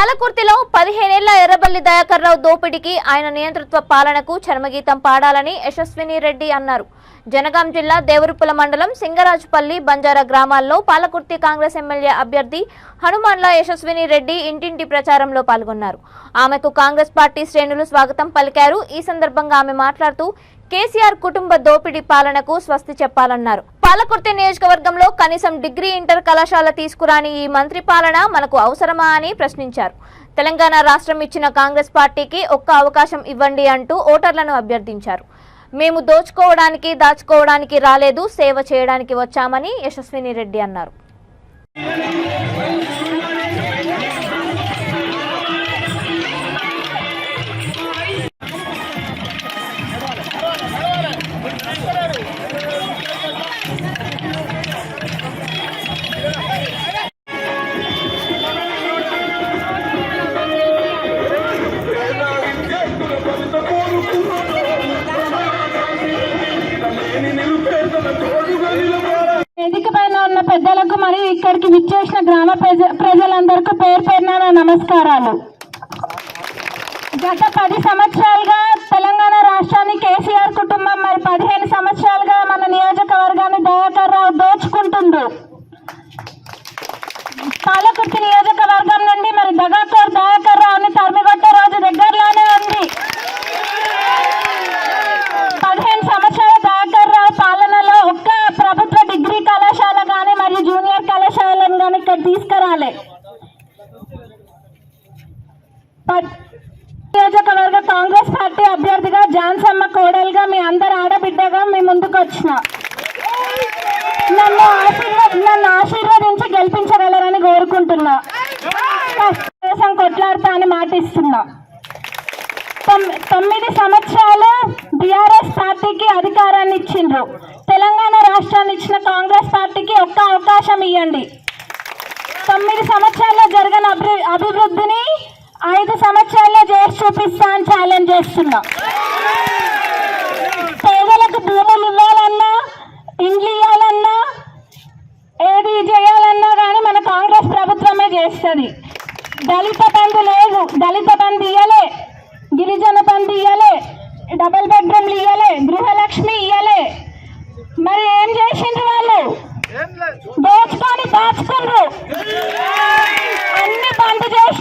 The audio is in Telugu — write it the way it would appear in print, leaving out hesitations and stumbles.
పాలకుర్తిలో 15 ఏళ్ల ఎర్రబల్లి దయాకర్ రావు దోపిడీకి ఆయన నియంతృత్వ పాలనకు చర్మగీతం పాడాలని యశస్విని రెడ్డి అన్నారు. జనగాం జిల్లా దేవరుపుల మండలం సింగరాజుపల్లి బంజారా గ్రామాల్లో పాలకుర్తి కాంగ్రెస్ ఎమ్మెల్యే అభ్యర్థి హనుమాన్ల యశస్విని రెడ్డి ఇంటింటి ప్రచారంలో పాల్గొన్నారు. ఆమెకు కాంగ్రెస్ పార్టీ శ్రేణులు స్వాగతం పలికారు. ఈ సందర్భంగా ఆమె మాట్లాడుతూ కేసీఆర్ కుటుంబ దోపిడీ పాలనకు స్వస్తి చెప్పాలన్నారు. పాలకుర్తి నియోజకవర్గంలో కనీసం డిగ్రీ ఇంటర్ కళాశాల తీసుకురాని ఈ మంత్రి పాలన మనకు అవసరమా అని ప్రశ్నించారు. తెలంగాణ రాష్ట్రం ఇచ్చిన కాంగ్రెస్ పార్టీకి ఒక్క అవకాశం ఇవ్వండి అంటూ ఓటర్లను అభ్యర్థించారు. మేము దోచుకోవడానికి దాచుకోవడానికి రాలేదు, సేవ చేయడానికి వచ్చామని యశస్విని రెడ్డి అన్నారు. వేదిక పైన ఉన్న పెద్దలకు మరియు ఇక్కడికి విచ్చేసిన గ్రామ ప్రజలందరికీ పేరు పేరున నమస్కారాలు. గత 10 సంవత్సరాలుగా తెలంగాణ రాష్ట్రాన్ని కేసీఆర్ కుటుంబం మరి 15 సంవత్సరాలుగా మన నియోజకవర్గాన్ని దయాకర్ రావు దోచుకుంటుంది. పాలకుర్తి నియోజకవర్గం నుండి మరి దయాకర్ రావుని తరిమికొట్టే రోజు దగ్గరలోనే ఉంది. 15 సంవత్సరాల దయాకర్ రావు పాలనలో ఒక్క ప్రభుత్వ డిగ్రీ కళాశాల కానీ మరియు జూనియర్ కళాశాలను కానీ ఇక్కడ తీసుకురాలే. నియోజకవర్గ కాంగ్రెస్ పార్టీ అభ్యర్థిగా జాన్సమ్మ కోడలుగా మీ అందరు ఆడబిడ్డగా మీ ముందుకు వచ్చిన నన్ను ఆశీర్వదించి గెలిపించగలరని కోరుకుంటున్నా. కోసం కొట్లాడతా అని మాటిస్తున్నా. 9 సంవత్సరాలు బీఆర్ఎస్ పార్టీకి అధికారాన్ని ఇచ్చిండ్రు. తెలంగాణ రాష్ట్రాన్ని ఇచ్చిన కాంగ్రెస్ పార్టీకి ఒక్క అవకాశం ఇవ్వండి. 9 సంవత్సరాల్లో జరిగిన అభివృద్ధిని 5 సంవత్సరాల్లో చేసి చూపిస్తా అని ఛాలెంజ్ చేస్తున్నా. పేదలకు భూములు ఇవ్వాలన్నా, ఇండ్లు ఇవ్వాలన్నా, ఏది చేయాలన్నా కానీ మన కాంగ్రెస్ ప్రభుత్వమే చేస్తుంది. దళిత బంధు లేదు, దళిత బంధు ఇయ్యలే, గిరిజన బంధు ఇయ్యలే, డబుల్ బెడ్రూమ్లు ఇయ్యలే, గృహలక్ష్మి ఇయ్యలే. మరి ఏం చేసిండ్రు వాళ్ళు? దోచుకొని దాచుకుండ్రు. అన్ని బంద్ చేసి